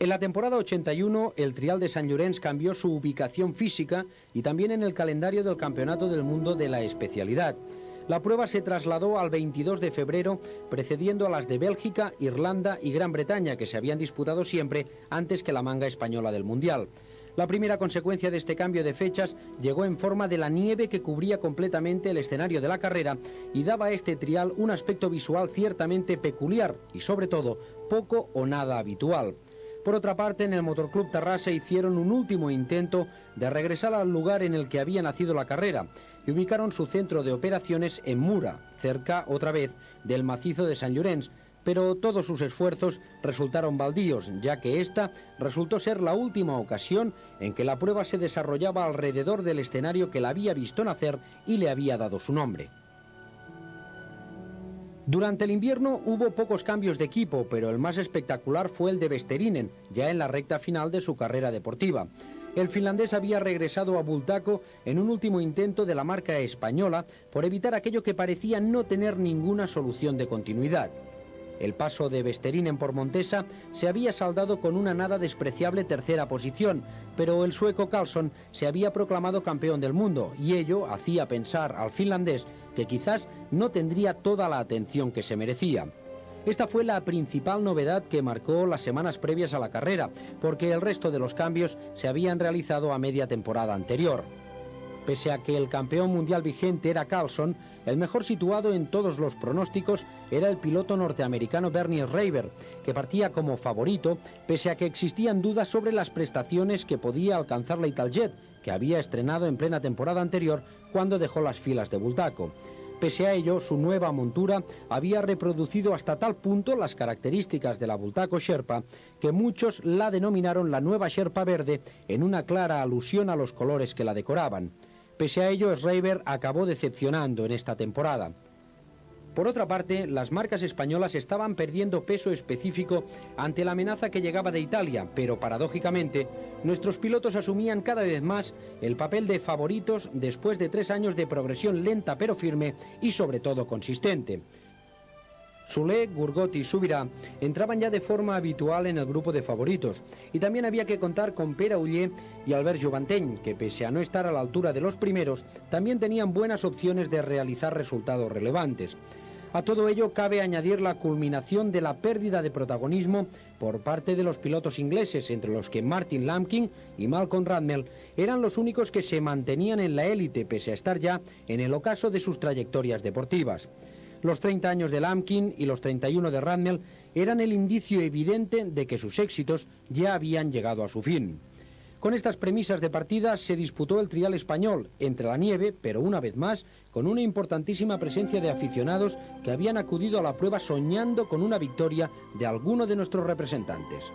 En la temporada 81, el Trial de Sant Llorenç cambió su ubicación física y también en el calendario del Campeonato del Mundo de la especialidad. La prueba se trasladó al 22 de febrero, precediendo a las de Bélgica, Irlanda y Gran Bretaña, que se habían disputado siempre antes que la manga española del Mundial. La primera consecuencia de este cambio de fechas llegó en forma de la nieve que cubría completamente el escenario de la carrera y daba a este trial un aspecto visual ciertamente peculiar y, sobre todo, poco o nada habitual. Por otra parte, en el Motorclub Terrassa hicieron un último intento de regresar al lugar en el que había nacido la carrera y ubicaron su centro de operaciones en Mura, cerca, otra vez, del macizo de Sant Llorenç, pero todos sus esfuerzos resultaron baldíos, ya que esta resultó ser la última ocasión en que la prueba se desarrollaba alrededor del escenario que la había visto nacer y le había dado su nombre. Durante el invierno hubo pocos cambios de equipo, pero el más espectacular fue el de Westerinen, ya en la recta final de su carrera deportiva. El finlandés había regresado a Bultaco en un último intento de la marca española por evitar aquello que parecía no tener ninguna solución de continuidad. El paso de Westerinen por Montesa se había saldado con una nada despreciable tercera posición, pero el sueco Karlsson se había proclamado campeón del mundo y ello hacía pensar al finlandés que quizás no tendría toda la atención que se merecía. Esta fue la principal novedad que marcó las semanas previas a la carrera, porque el resto de los cambios se habían realizado a media temporada anterior. Pese a que el campeón mundial vigente era Karlsson, el mejor situado en todos los pronósticos era el piloto norteamericano Bernie Reiber, que partía como favorito, pese a que existían dudas sobre las prestaciones que podía alcanzar la Italjet, que había estrenado en plena temporada anterior cuando dejó las filas de Bultaco. Pese a ello, su nueva montura había reproducido hasta tal punto las características de la Bultaco Sherpa que muchos la denominaron la nueva Sherpa verde, en una clara alusión a los colores que la decoraban. Pese a ello, Schreiber acabó decepcionando en esta temporada. Por otra parte, las marcas españolas estaban perdiendo peso específico ante la amenaza que llegaba de Italia, pero paradójicamente, nuestros pilotos asumían cada vez más el papel de favoritos después de 3 años de progresión lenta pero firme y sobre todo consistente. Soler, Gurgott y Subirà entraban ya de forma habitual en el grupo de favoritos, y también había que contar con Pere Oller y Albert Juvanteny, que pese a no estar a la altura de los primeros, también tenían buenas opciones de realizar resultados relevantes. A todo ello cabe añadir la culminación de la pérdida de protagonismo por parte de los pilotos ingleses, entre los que Martin Lampkin y Malcolm Radmel eran los únicos que se mantenían en la élite, pese a estar ya en el ocaso de sus trayectorias deportivas. Los 30 años de Lampkin y los 31 de Radmel eran el indicio evidente de que sus éxitos ya habían llegado a su fin. Con estas premisas de partida se disputó el trial español, entre la nieve, pero una vez más, con una importantísima presencia de aficionados que habían acudido a la prueba soñando con una victoria de alguno de nuestros representantes.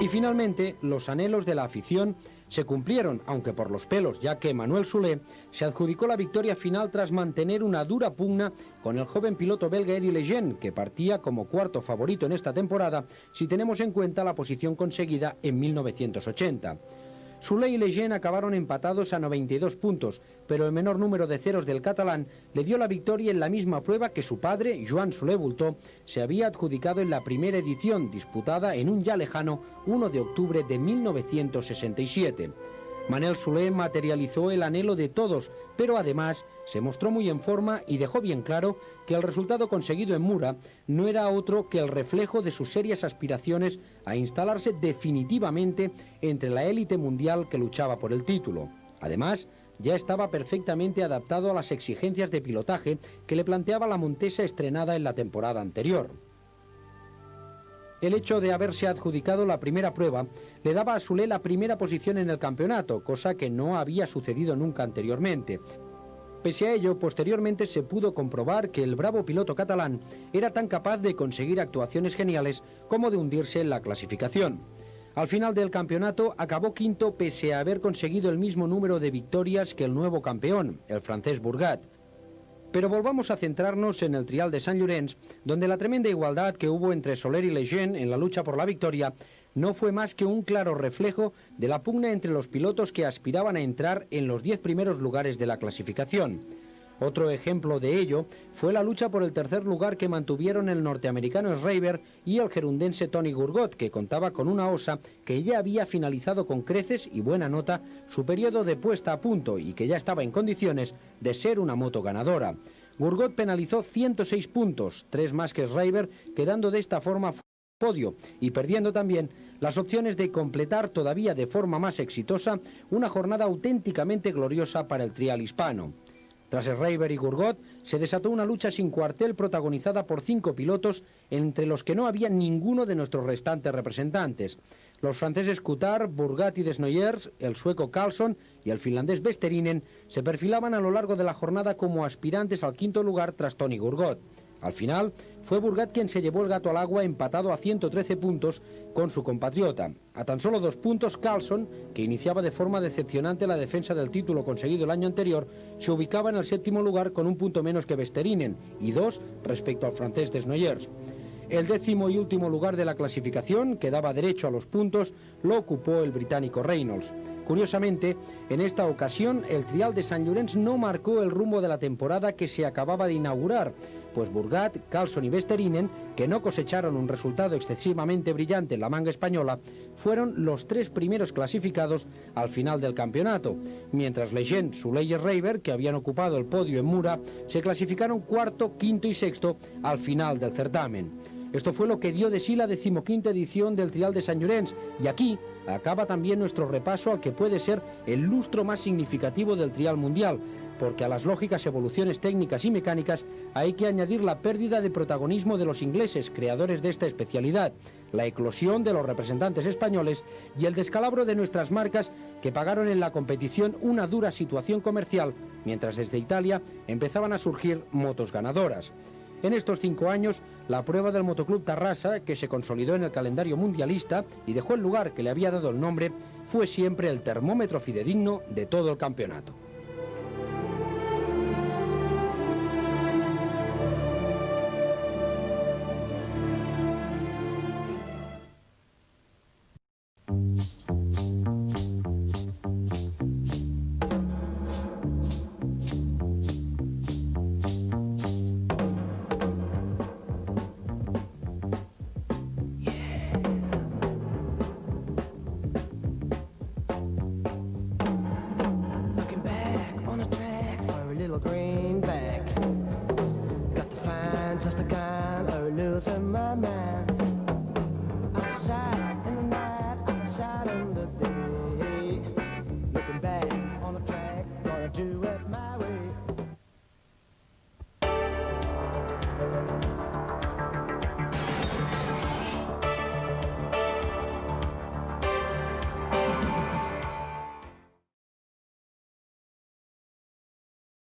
Y finalmente, los anhelos de la afición se cumplieron, aunque por los pelos, ya que Manuel Soler se adjudicó la victoria final tras mantener una dura pugna con el joven piloto belga Eddy Legend, que partía como cuarto favorito en esta temporada, si tenemos en cuenta la posición conseguida en 1980. Soler y Legend acabaron empatados a 92 puntos, pero el menor número de ceros del catalán le dio la victoria en la misma prueba que su padre, Joan Soler Bultó, se había adjudicado en la primera edición, disputada en un ya lejano 1 de octubre de 1967. Manel Soler materializó el anhelo de todos, pero además se mostró muy en forma y dejó bien claro que el resultado conseguido en Mura no era otro que el reflejo de sus serias aspiraciones a instalarse definitivamente entre la élite mundial que luchaba por el título. Además, ya estaba perfectamente adaptado a las exigencias de pilotaje que le planteaba la Montesa estrenada en la temporada anterior. El hecho de haberse adjudicado la primera prueba le daba a Soler la primera posición en el campeonato, cosa que no había sucedido nunca anteriormente. Pese a ello, posteriormente se pudo comprobar que el bravo piloto catalán era tan capaz de conseguir actuaciones geniales como de hundirse en la clasificación. Al final del campeonato acabó quinto pese a haber conseguido el mismo número de victorias que el nuevo campeón, el francés Bourgat. Pero volvamos a centrarnos en el trial de Sant Llorenç, donde la tremenda igualdad que hubo entre Soler y Legend en la lucha por la victoria no fue más que un claro reflejo de la pugna entre los pilotos que aspiraban a entrar en los 10 primeros lugares de la clasificación. Otro ejemplo de ello fue la lucha por el tercer lugar que mantuvieron el norteamericano Schreiber y el gerundense Tony Gurgott, que contaba con una osa que ya había finalizado con creces y buena nota su periodo de puesta a punto y que ya estaba en condiciones de ser una moto ganadora. Gurgott penalizó 106 puntos, 3 más que Schreiber, quedando de esta forma podio y perdiendo también las opciones de completar todavía de forma más exitosa una jornada auténticamente gloriosa para el trial hispano. Tras Schreiber y Gurgott se desató una lucha sin cuartel protagonizada por 5 pilotos, entre los que no había ninguno de nuestros restantes representantes. Los franceses Coulthard, Bourgat y Desnoyers, el sueco Karlsson y el finlandés Vesterinen se perfilaban a lo largo de la jornada como aspirantes al quinto lugar tras Tony Gurgott. Al final, fue Bourgat quien se llevó el gato al agua, empatado a 113 puntos con su compatriota. A tan solo 2 puntos, Karlsson, que iniciaba de forma decepcionante la defensa del título conseguido el año anterior, se ubicaba en el séptimo lugar con 1 punto menos que Vesterinen y 2 respecto al francés Desnoyers. El 10º y último lugar de la clasificación, que daba derecho a los puntos, lo ocupó el británico Reynolds. Curiosamente, en esta ocasión, el trial de Sant Llorenç no marcó el rumbo de la temporada que se acababa de inaugurar, pues Bourgat, Karlsson y Vesterinen, que no cosecharon un resultado excesivamente brillante en la manga española, fueron los 3 primeros clasificados al final del campeonato, mientras Legend, Soler y Schreiber, que habían ocupado el podio en Mura, se clasificaron cuarto, quinto y sexto al final del certamen. Esto fue lo que dio de sí la 15ª edición del Trial de Sant Llorenç, y aquí acaba también nuestro repaso al que puede ser el lustro más significativo del trial mundial, porque a las lógicas evoluciones técnicas y mecánicas hay que añadir la pérdida de protagonismo de los ingleses, creadores de esta especialidad, la eclosión de los representantes españoles y el descalabro de nuestras marcas, que pagaron en la competición una dura situación comercial, mientras desde Italia empezaban a surgir motos ganadoras. En estos 5 años, la prueba del Motoclub Tarrasa, que se consolidó en el calendario mundialista y dejó el lugar que le había dado el nombre, fue siempre el termómetro fidedigno de todo el campeonato. Just the kind of losing my mind. Outside in the night, outside in the day.